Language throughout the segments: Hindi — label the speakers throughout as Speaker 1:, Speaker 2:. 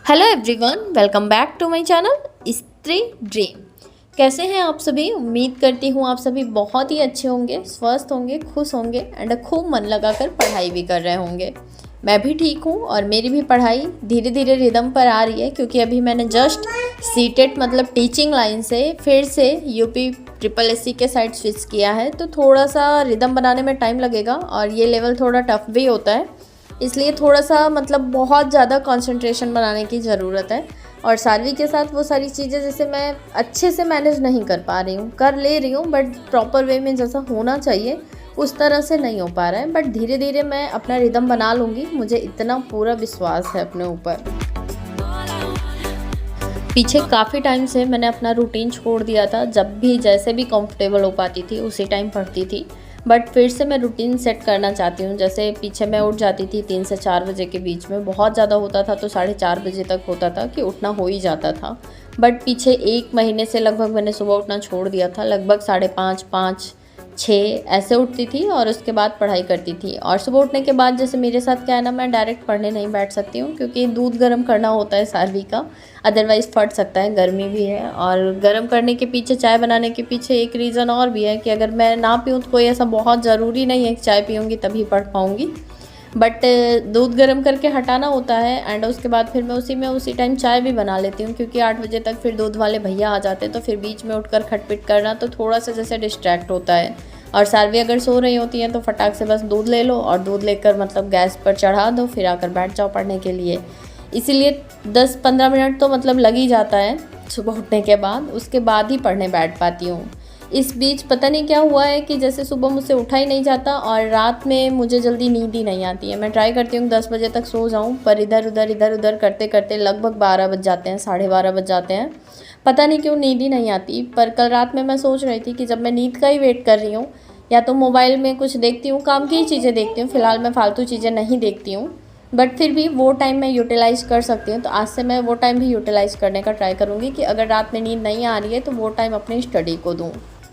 Speaker 1: Hello everyone, welcome back to my channel Stree dream. कैसे हैं आप सभी? उम्मीद करती हूँ आप सभी बहुत ही अच्छे होंगे, स्वस्थ होंगे, खुश होंगे एंड खूब मन लगाकर पढ़ाई भी कर रहे होंगे। मैं भी ठीक हूँ और मेरी भी पढ़ाई धीरे धीरे रिदम पर आ रही है, क्योंकि अभी मैंने जस्ट सीटेट मतलब टीचिंग लाइन से फिर से यूपी ट्रिपल एससी के साइड स्विच किया है। तो थोड़ा सा रिदम बनाने में टाइम लगेगा और ये लेवल थोड़ा टफ भी होता है, इसलिए थोड़ा सा मतलब बहुत ज़्यादा कंसंट्रेशन बनाने की ज़रूरत है। और सारवी के साथ वो सारी चीज़ें जैसे मैं अच्छे से मैनेज नहीं कर पा रही हूँ, कर ले रही हूँ बट प्रॉपर वे में जैसा होना चाहिए उस तरह से नहीं हो पा रहा है। बट धीरे धीरे मैं अपना रिदम बना लूँगी, मुझे इतना पूरा विश्वास है अपने ऊपर। पीछे काफ़ी टाइम से मैंने अपना रूटीन छोड़ दिया था, जब भी जैसे भी कंफर्टेबल हो पाती थी उसी टाइम पढ़ती थी। बट फिर से मैं रूटीन सेट करना चाहती हूँ। जैसे पीछे मैं उठ जाती थी 3 से 4 बजे के बीच में, बहुत ज़्यादा होता था तो 4:30 बजे तक होता था कि उठना हो ही जाता था। बट पीछे 1 महीने से लगभग मैंने सुबह उठना छोड़ दिया था। लगभग 5:30, 5, 6 ऐसे उठती थी और उसके बाद पढ़ाई करती थी। और सुबह उठने के बाद जैसे मेरे साथ क्या है ना, मैं डायरेक्ट पढ़ने नहीं बैठ सकती हूँ, क्योंकि दूध गर्म करना होता है सारवी का, अदरवाइज़ फट सकता है, गर्मी भी है। और गर्म करने के पीछे, चाय बनाने के पीछे एक रीज़न और भी है कि अगर मैं ना पीऊँ तो कोई ऐसा बहुत ज़रूरी नहीं है कि चाय पीऊँगी तभी पढ़ पाऊँगी। बट दूध गर्म करके हटाना होता है एंड उसके बाद फिर मैं उसी टाइम चाय भी बना लेती हूँ, क्योंकि 8 बजे तक फिर दूध वाले भैया आ जाते हैं, तो फिर बीच में उठकर खटपिट करना तो थोड़ा सा जैसे डिस्ट्रैक्ट होता है। और सारवी अगर सो रही होती हैं तो फटाक से बस दूध ले लो और दूध लेकर मतलब गैस पर चढ़ा दो, फिर आकर बैठ जाओ पढ़ने के लिए। इसीलिए 10-15 मिनट तो मतलब लग ही जाता है सुबह उठने के बाद, उसके बाद ही पढ़ने बैठ पाती हूँ। इस बीच पता नहीं क्या हुआ है कि जैसे सुबह मुझसे उठा ही नहीं जाता और रात में मुझे जल्दी नींद ही नहीं आती है। मैं ट्राई करती हूँ 10 बजे तक सो जाऊँ, पर इधर उधर करते करते लगभग 12 बज जाते हैं, 12:30 बज जाते हैं। पता नहीं क्यों नींद ही नहीं आती। पर कल रात में मैं सोच रही थी कि जब मैं नींद का ही वेट कर रही हूँ, या तो मोबाइल में कुछ देखती हूँ, काम की ही चीज़ें देखती हूँ, फ़िलहाल मैं फालतू चीज़ें नहीं देखती हूँ, बट फिर भी वो टाइम मैं यूटिलाइज़ कर सकती हूँ। तो आज से मैं वो टाइम भी यूटिलाइज़ करने का ट्राई करूँगी कि अगर रात में नींद नहीं आ रही है तो वो टाइम अपनी स्टडी को दूँ।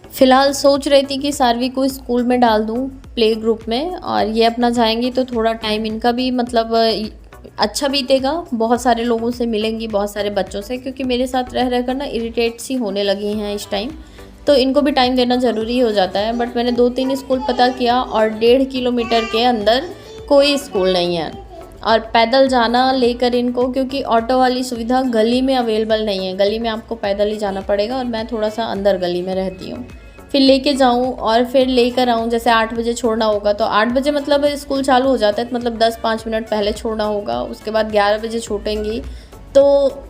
Speaker 1: फ़िलहाल सोच रही थी कि सारवी को स्कूल में डाल दूँ, प्ले ग्रुप में, और ये अपना जाएंगी तो थोड़ा टाइम इनका भी मतलब अच्छा बीतेगा, बहुत सारे लोगों से मिलेंगी, बहुत सारे बच्चों से, क्योंकि मेरे साथ रह रहकर ना इरिटेट सी होने लगी हैं इस टाइम, तो इनको भी टाइम देना ज़रूरी हो जाता है। बट मैंने 2-3 स्कूल पता किया और 1.5 किलोमीटर के अंदर कोई स्कूल नहीं है, और पैदल जाना लेकर इनको, क्योंकि ऑटो वाली सुविधा गली में अवेलेबल नहीं है, गली में आपको पैदल ही जाना पड़ेगा और मैं थोड़ा सा अंदर गली में रहती हूँ। फिर लेके जाऊँ और फिर लेकर आऊँ, जैसे 8 बजे छोड़ना होगा तो 8 बजे मतलब स्कूल चालू हो जाता है, तो मतलब 10-5 मिनट पहले छोड़ना होगा, उसके बाद 11 बजे छूटेंगी, तो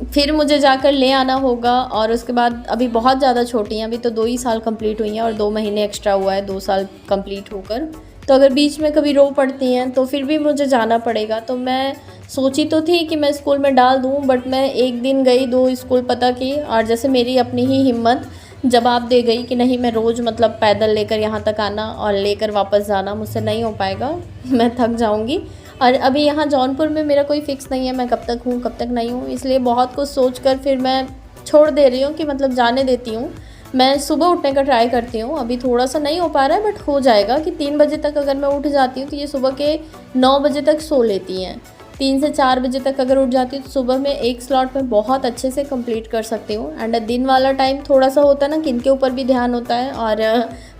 Speaker 1: फिर मुझे जाकर ले आना होगा। और उसके बाद अभी बहुत ज़्यादा छोटी हैं, अभी तो 2 ही साल कंप्लीट हुई हैं और 2 महीने एक्स्ट्रा हुआ है 2 साल कंप्लीट होकर। तो अगर बीच में कभी रो पड़ती हैं तो फिर भी मुझे जाना पड़ेगा। तो मैं सोची तो थी कि मैं स्कूल में डाल दूँ, बट मैं एक दिन गई, 2 स्कूल पता की, और जैसे मेरी अपनी ही हिम्मत जवाब दे गई कि नहीं, मैं रोज़ मतलब पैदल लेकर यहाँ तक आना और लेकर वापस जाना मुझसे नहीं हो पाएगा, मैं थक जाऊँगी। और अभी यहाँ जौनपुर में मेरा कोई फ़िक्स नहीं है, मैं कब तक हूँ कब तक नहीं हूँ, इसलिए बहुत कुछ सोच कर फिर मैं छोड़ दे रही हूँ कि मतलब जाने देती हूँ। मैं सुबह उठने का ट्राई करती हूँ, अभी थोड़ा सा नहीं हो पा रहा है बट हो जाएगा कि 3 बजे तक अगर मैं उठ जाती हूँ तो ये सुबह के 9 बजे तक सो लेती हैं। 3 से 4 बजे तक अगर उठ जाती हूँ तो सुबह में एक स्लॉट में बहुत अच्छे से कंप्लीट कर सकती हूँ। एंड दिन वाला टाइम थोड़ा सा होता है ना कि इनके ऊपर भी ध्यान होता है और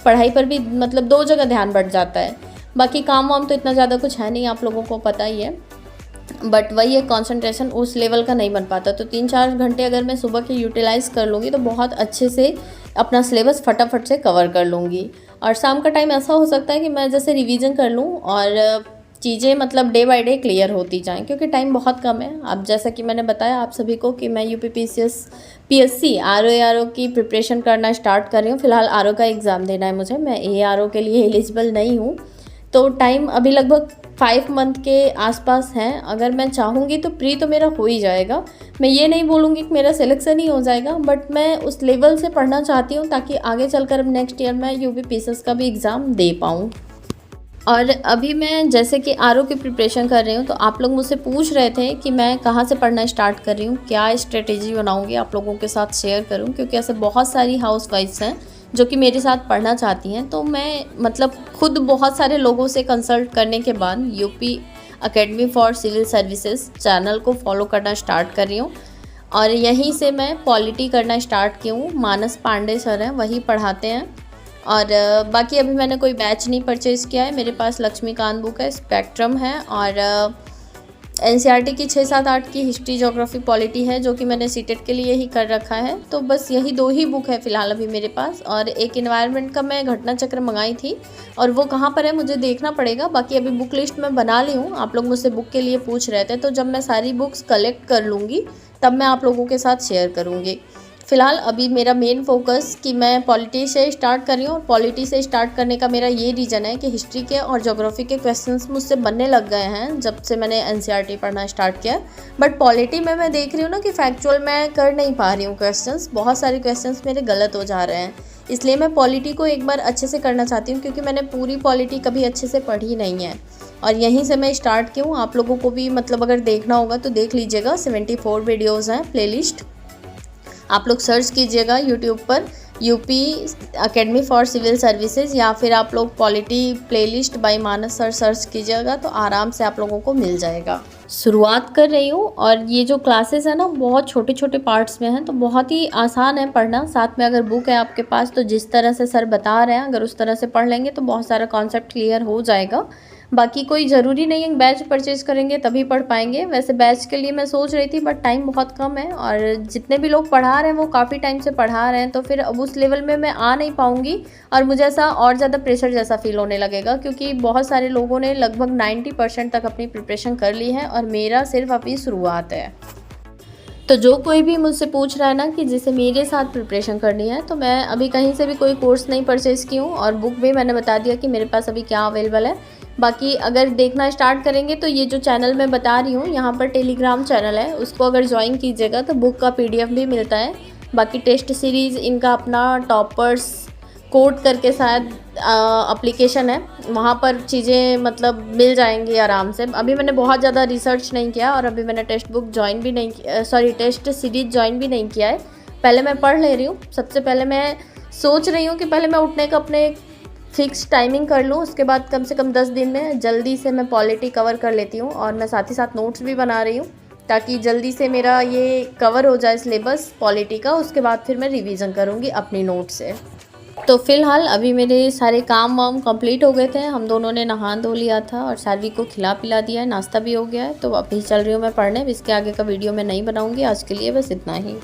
Speaker 1: पढ़ाई पर भी, मतलब 2 जगह ध्यान बढ़ जाता है। बाकी काम वाम तो इतना ज़्यादा कुछ है नहीं, आप लोगों को पता ही है, बट वही है, कंसंट्रेशन उस लेवल का नहीं बन पाता। तो 3-4 घंटे अगर मैं सुबह के यूटिलाइज़ कर लूँगी तो बहुत अच्छे से अपना सिलेबस फटाफट से कवर कर लूँगी। और शाम का टाइम ऐसा हो सकता है कि मैं जैसे रिवीजन कर लूँ और चीज़ें मतलब डे बाय डे क्लियर होती जाएँ, क्योंकि टाइम बहुत कम है। अब जैसा कि मैंने बताया आप सभी को कि मैं यूपीपीसीएस पीएससी आरओ की प्रिपरेशन करना स्टार्ट कर रही हूँ। फ़िलहाल आरओ का एग्ज़ाम देना है मुझे, मैं एआरओ के लिए एलिजिबल नहीं हूँ, तो टाइम अभी लगभग 5 मंथ के आसपास हैं। अगर मैं चाहूँगी तो प्री तो मेरा हो ही जाएगा। मैं ये नहीं बोलूँगी कि मेरा सिलेक्शन ही हो जाएगा, बट मैं उस लेवल से पढ़ना चाहती हूँ ताकि आगे चलकर अब नेक्स्ट ईयर मैं यूपीपीसीएस का भी एग्ज़ाम दे पाऊँ। और अभी मैं जैसे कि आरओ की प्रिपरेशन कर रही हूँ, तो आप लोग मुझसे पूछ रहे थे कि मैं कहाँ से पढ़ना स्टार्ट कर रही हूँ, क्या स्ट्रेटेजी बनाऊँगी आप लोगों के साथ शेयर करूँ, क्योंकि ऐसे बहुत सारी हाउसवाइफ्स हैं जो कि मेरे साथ पढ़ना चाहती हैं। तो मैं मतलब खुद बहुत सारे लोगों से कंसल्ट करने के बाद UP academy for civil services channel को फॉलो करना स्टार्ट कर रही हूँ और यहीं से मैं पॉलिटी करना स्टार्ट की हूँ। मानस पांडे सर हैं, वही पढ़ाते हैं। और बाकी अभी मैंने कोई बैच नहीं परचेज़ किया है। मेरे पास लक्ष्मीकांत बुक है, स्पेक्ट्रम है और एनसीईआरटी की 6, 7, 8 की हिस्ट्री, ज्योग्राफी, पॉलिटी है जो कि मैंने सीटेट के लिए ही कर रखा है। तो बस यही 2 ही बुक है फ़िलहाल अभी मेरे पास। और एक इन्वायरमेंट का मैं घटना चक्र मंगाई थी और वो कहाँ पर है मुझे देखना पड़ेगा। बाकी अभी बुक लिस्ट मैं बना ली हूँ। आप लोग मुझसे बुक के लिए पूछ रहे थे, तो जब मैं सारी बुक्स कलेक्ट कर लूँगी तब मैं आप लोगों के साथ शेयर करूँगी। फ़िलहाल अभी मेरा मेन फोकस कि मैं पॉलिटी से स्टार्ट कर रही हूँ और पॉलिटी से स्टार्ट करने का मेरा ये रीज़न है कि हिस्ट्री के और ज्योग्राफी के क्वेश्चंस मुझसे बनने लग गए हैं जब से मैंने एनसीईआरटी पढ़ना स्टार्ट किया। बट पॉलिटी में मैं देख रही हूँ ना कि फैक्चुअल मैं कर नहीं पा रही हूँ क्वेश्चंस, बहुत सारे क्वेश्चंस मेरे गलत हो जा रहे हैं। इसलिए मैं पॉलिटी को एक बार अच्छे से करना चाहती हूँ क्योंकि मैंने पूरी पॉलिटी कभी अच्छे से पढ़ी नहीं है और यहीं से मैं स्टार्ट की हूँ। आप लोगों को भी मतलब अगर देखना होगा तो देख लीजिएगा, 74 वीडियोज़ हैं प्लेलिस्ट। आप लोग सर्च कीजिएगा यूट्यूब पर UP academy for civil services या फिर आप लोग polity playlist by Manas sir search कीजिएगा तो आराम से आप लोगों को मिल जाएगा। शुरुआत कर रही हूँ और ये जो क्लासेस है ना बहुत छोटे छोटे पार्ट्स में हैं, तो बहुत ही आसान है पढ़ना। साथ में अगर बुक है आपके पास तो जिस तरह से सर बता रहे हैं अगर उस तरह से पढ़ लेंगे तो बहुत सारा कॉन्सेप्ट क्लियर हो जाएगा। बाकी कोई ज़रूरी नहीं है बैच परचेज़ करेंगे तभी पढ़ पाएंगे। वैसे बैच के लिए मैं सोच रही थी बट टाइम बहुत कम है और जितने भी लोग पढ़ा रहे हैं वो काफ़ी टाइम से पढ़ा रहे हैं, तो फिर अब उस लेवल में मैं आ नहीं पाऊँगी और मुझे ऐसा और ज़्यादा प्रेशर जैसा फील होने लगेगा क्योंकि बहुत सारे लोगों ने लगभग 90% तक अपनी प्रिपरेशन कर ली है और मेरा सिर्फ अभी शुरुआत है। तो जो कोई भी मुझसे पूछ रहा है ना कि जिसे मेरे साथ प्रिपरेशन करनी है, तो मैं अभी कहीं से भी कोई कोर्स नहीं परचेज़ की हूँ और बुक भी मैंने बता दिया कि मेरे पास अभी क्या अवेलेबल है। बाकी अगर देखना स्टार्ट करेंगे तो ये जो चैनल मैं बता रही हूँ यहाँ पर टेलीग्राम चैनल है, उसको अगर ज्वाइन कीजिएगा तो बुक का PDF भी मिलता है। बाकी टेस्ट सीरीज़ इनका अपना टॉपर्स कोड करके शायद एप्लीकेशन है, वहाँ पर चीज़ें मतलब मिल जाएंगी आराम से। अभी मैंने बहुत ज़्यादा रिसर्च नहीं किया और अभी मैंने टेस्ट बुक ज्वाइन भी नहीं टेस्ट सीरीज़ ज्वाइन भी नहीं किया है। पहले मैं पढ़ ले रही हूँ। सबसे पहले मैं सोच रही हूँ कि पहले मैं उठने का अपने फिक्स टाइमिंग कर लूँ, उसके बाद कम से कम 10 दिन में जल्दी से मैं पॉलिटी कवर कर लेती हूँ और मैं साथ ही साथ नोट्स भी बना रही हूँ ताकि जल्दी से मेरा ये कवर हो जाए सिलेबस पॉलिटी का। उसके बाद फिर मैं रिवीजन करूँगी अपनी नोट से। तो फ़िलहाल अभी मेरे सारे काम वाम कंप्लीट हो गए थे। हम दोनों ने नहा धो लिया था और सारवी को खिला पिला दिया है, नाश्ता भी हो गया है। तो अभी चल रही हूँ मैं पढ़ने। इसके आगे का वीडियो मैं नहीं बनाऊँगी, आज के लिए बस इतना ही।